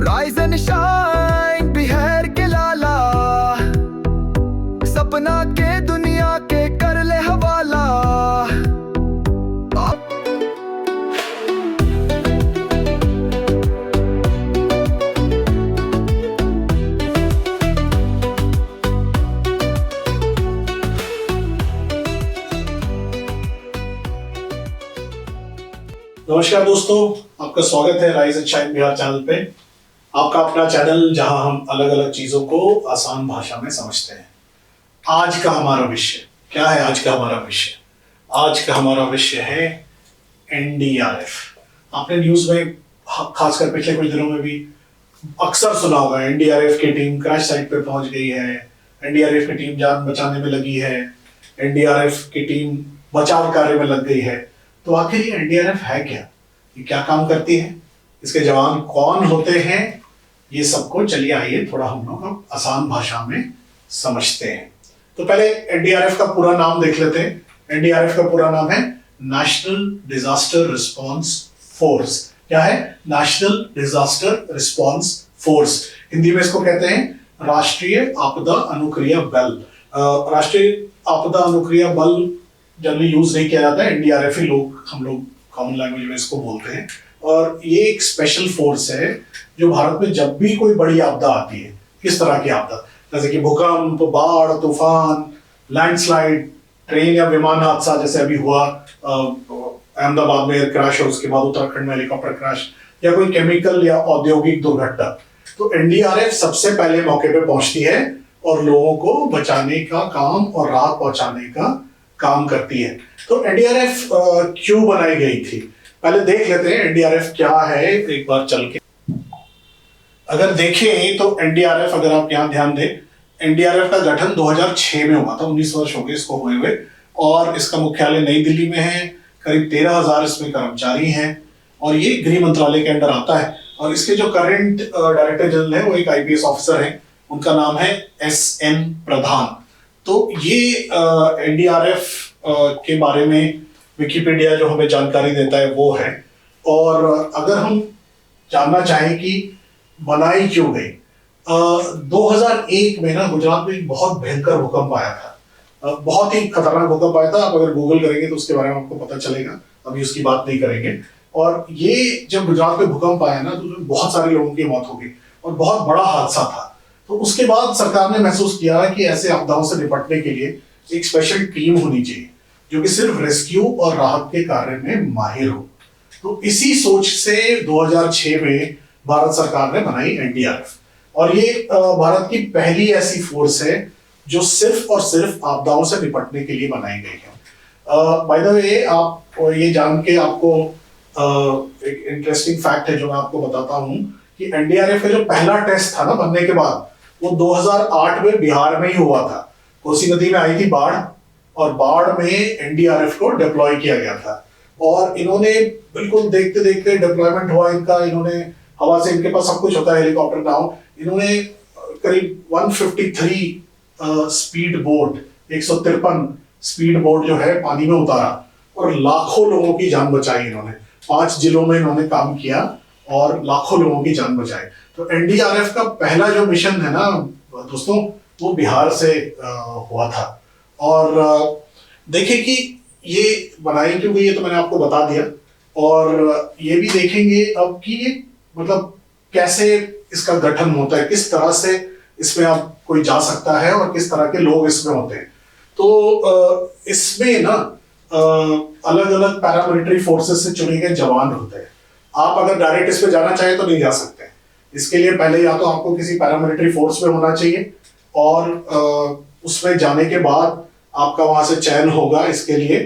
Rise and shine Bihar के लाला, सपना के दुनिया के कर ले हवाला। नमस्कार दोस्तों, आपका स्वागत है rise and shine Bihar channel पे। आपका अपना चैनल जहां हम अलग अलग चीजों को आसान भाषा में समझते हैं। आज का हमारा विषय क्या है? आज का हमारा विषय है एनडीआरएफ। आपने न्यूज में खासकर पिछले कुछ दिनों में भी अक्सर सुना होगा, एनडीआरएफ की टीम क्रैश साइट पे पहुंच गई है, एनडीआरएफ की टीम जान बचाने में लगी है, एनडीआरएफ की टीम बचाव कार्य में लग गई है। तो आखिर ये एनडीआरएफ है क्या? ये क्या काम करती है? इसके जवान कौन होते हैं? ये सबको चलिए आइए थोड़ा हम लोग आसान भाषा में समझते हैं। तो पहले एनडीआरएफ का पूरा नाम देख लेते हैं। एनडीआरएफ का पूरा नाम है नेशनल डिजास्टर रिस्पांस फोर्स। क्या है? National disaster response force. Hindi में इसको कहते हैं राष्ट्रीय आपदा अनुक्रिया बल। राष्ट्रीय आपदा अनुक्रिया बल जनरली यूज नहीं किया जाता है, एनडीआरएफ ही हम लोग कॉमन लैंग्वेज में इसको बोलते हैं। और ये एक स्पेशल फोर्स है जो भारत में जब भी कोई बड़ी आपदा आती है, किस तरह की आपदा, जैसे कि भूकंप, बाढ़, तूफान, लैंडस्लाइड, ट्रेन या विमान हादसा जैसे अभी हुआ अहमदाबाद में एयर क्रैश और उसके बाद उत्तराखंड में हेलीकॉप्टर क्रैश, या कोई केमिकल या औद्योगिक दुर्घटना, तो एनडीआरएफ सबसे पहले मौके पे पहुंचती है और लोगों को बचाने का काम और राहत पहुंचाने का काम करती है। तो एनडीआरएफ क्यों बनाई गई थी, पहले देख लेते हैं एनडीआरएफ क्या है एक बार चल के। अगर देखें तो एनडीआरएफ, अगर आप यहाँ ध्यान दें, एनडीआरएफ का गठन 2006 में हुआ था, 19 वर्ष हो गए इसको हुए हुए, और इसका मुख्यालय नई दिल्ली में है। करीब 13,000 इसमें कर्मचारी हैं और ये गृह मंत्रालय के अंडर आता है। और इसके जो करंट डायरेक्टर जनरल है वो एक आईपीएस ऑफिसर है, उनका नाम है एसएन प्रधान। तो ये एनडीआरएफ के बारे में विकिपीडिया जो हमें जानकारी देता है वो है। और अगर हम जानना चाहें कि बनाई क्यों गई, 2001 में ना गुजरात में एक बहुत भयंकर भूकंप आया था, बहुत ही खतरनाक भूकंप आया था। आप अगर गूगल करेंगे तो उसके बारे में आपको पता चलेगा, अभी उसकी बात नहीं करेंगे। और ये जब गुजरात में भूकंप आया ना तो बहुत सारे लोगों की मौत हो गई और बहुत बड़ा हादसा था। तो उसके बाद सरकार ने महसूस किया कि ऐसे आपदाओं से निपटने के लिए एक स्पेशल टीम होनी चाहिए जो कि सिर्फ रेस्क्यू और राहत के कार्य में माहिर हो। तो इसी सोच से 2006 में भारत सरकार ने बनाई एनडीआरएफ। और ये भारत की पहली ऐसी फोर्स है जो सिर्फ और सिर्फ आपदाओं से निपटने के लिए बनाई गई है। बाय द वे, आप ये जान के आपको एक इंटरेस्टिंग फैक्ट है जो मैं आपको बताता हूँ कि एनडीआरएफ का जो पहला टेस्ट था ना बनने के बाद, वो 2008 में बिहार में ही हुआ था। कोसी नदी में आई थी बाढ़ और बाढ़ में एनडीआरएफ को डिप्लॉय किया गया था। और इन्होंने बिल्कुल देखते देखते डिप्लॉयमेंट हुआ इनका, इन्होंने हवा से, इनके पास सब कुछ होता है, हेलीकॉप्टर नाव, इन्होंने करीब 153 स्पीड बोट, 153 स्पीड बोट जो है पानी में उतारा और लाखों लोगों की जान बचाई इन्होंने। 5 जिलों में इन्होंने काम किया और लाखों लोगों की जान बचाई। तो एनडीआरएफ का पहला जो मिशन है ना दोस्तों, वो बिहार से हुआ था। और देखिए कि ये बनाई क्यों गई, ये तो मैंने आपको बता दिया। और ये भी देखेंगे अब कि ये मतलब कैसे इसका गठन होता है, किस तरह से इसमें आप कोई जा सकता है और किस तरह के लोग इसमें होते हैं। तो इसमें ना अलग अलग पैरामिलिट्री फोर्सेस से चुने गए जवान होते हैं। आप अगर डायरेक्ट इस पे जाना चाहें तो नहीं जा सकते। इसके लिए पहले या तो आपको किसी पैरामिलिट्री फोर्स में होना चाहिए और उसमें जाने के बाद आपका वहां से चयन होगा इसके लिए,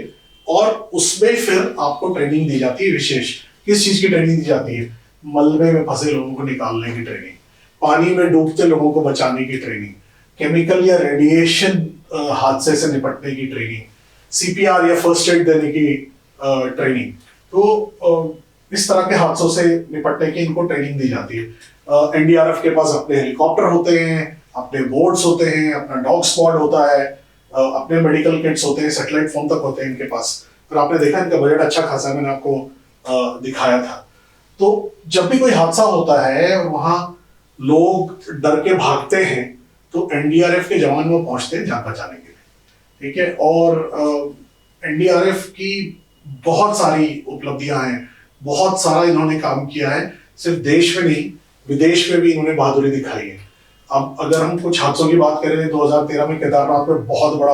और उसमें फिर आपको ट्रेनिंग दी जाती है विशेष। किस चीज की ट्रेनिंग दी जाती है? मलबे में फंसे लोगों को निकालने की ट्रेनिंग, पानी में डूबते लोगों को बचाने की ट्रेनिंग, केमिकल या रेडिएशन हादसे से निपटने की ट्रेनिंग, सीपीआर या फर्स्ट एड देने की ट्रेनिंग। तो इस तरह के हादसों से निपटने की इनको ट्रेनिंग दी जाती है। एनडीआरएफ के पास अपने हेलीकॉप्टर होते हैं, अपने बोट्स होते हैं, अपना डॉग स्क्वाड होता है, अपने मेडिकल किट्स होते हैं, सैटेलाइट फोन तक होते हैं इनके पास। फिर आपने देखा इनका बजट अच्छा खासा, मैंने आपको दिखाया था। तो जब भी कोई हादसा होता है और वहां लोग डर के भागते हैं तो एनडीआरएफ के जवान वो पहुंचते हैं जान बचाने के लिए, ठीक है। और एनडीआरएफ की बहुत सारी उपलब्धियां हैं, बहुत सारा इन्होंने काम किया है, सिर्फ देश में नहीं विदेश में भी इन्होंने बहादुरी दिखाई है। अब अगर हम कुछ हादसों की बात करें, 2013 में केदारनाथ में बहुत बड़ा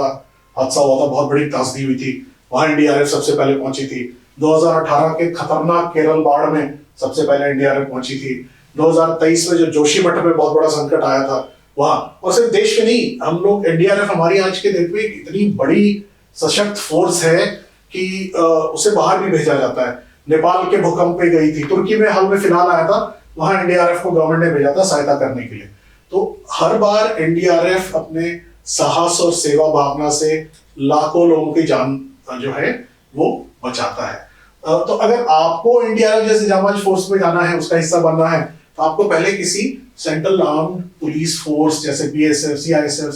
हादसा हुआ था, बहुत बड़ी त्रासदी हुई थी, वहां एनडीआरएफ सबसे पहले पहुंची थी। 2018 के खतरनाक केरल बाढ़ में सबसे पहले एनडीआरएफ पहुंची थी। 2023 में जो जोशीमठ में बहुत बड़ा संकट आया था वहां, और सिर्फ देश में नहीं, हम लोग एनडीआरएफ हमारी आज के डेट में इतनी बड़ी सशक्त फोर्स है कि उसे बाहर भी भेजा जाता है। नेपाल के भूकंप पे गई थी, तुर्की में हाल में फिलहाल आया था, वहां एनडीआरएफ को गवर्नमेंट ने भेजा था सहायता करने के लिए। तो हर बार एनडीआरएफ अपने साहस और सेवा भावना से लाखों लोगों की जान जो है वो बचाता है। तो अगर आपको एनडीआरएफ जैसे जांबाज फोर्स में जाना है, उसका हिस्सा बनना है, तो आपको पहले किसी सेंट्रल आर्म्ड पुलिस फोर्स जैसे बीएसएफ, सीआईएसएफ,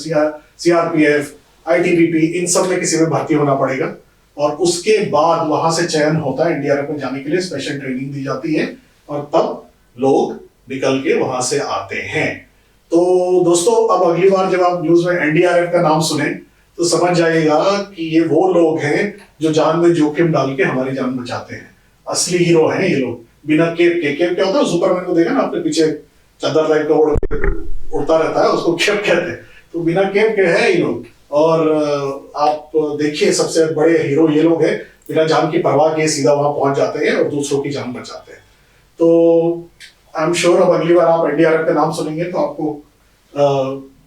सीआरपीएफ, आईटीबीपी, इन सब में किसी में भर्ती होना पड़ेगा। और उसके बाद वहां से चयन होता है, एनडीआरएफ में जाने के लिए स्पेशल ट्रेनिंग दी जाती है और तब लोग निकल के वहां से आते हैं। तो दोस्तों, अब अगली बार जब आप न्यूज में एनडीआरएफ का नाम सुने तो समझ जाइएगा कि ये वो लोग हैं जो जान में जोखिम डाल के हमारी जान बचाते हैं। असली हीरो हैं ये लोग, बिना केप के। केप क्या होता है? सुपरमैन को देखा ना, अपने पीछे चादर टाइप का उड़ता रहता है, उसको केप कहते हैं। तो बिना केप के हैं ये लोग। और आप देखिए, सबसे बड़े हीरो ये लोग हैं, बिना जान की परवाह किए सीधा वहां पहुंच जाते हैं और दूसरों की जान बचाते हैं। तो आई एम श्योर अब अगली बार आप एनडीआरएफ का नाम सुनेंगे तो आपको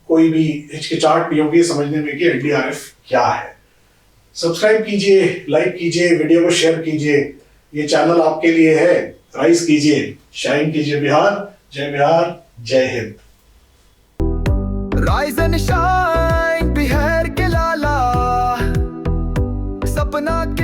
कोई भी हिचकिचाहट नहीं होगी समझने में कि एनडीआरएफ क्या है। सब्सक्राइब कीजिए, लाइक कीजिए, वीडियो को शेयर कीजिए। ये चैनल आपके लिए है। राइज कीजिए, शाइन कीजिए बिहार। जय Hind. Rise and shine Bihar के लाला, सपना के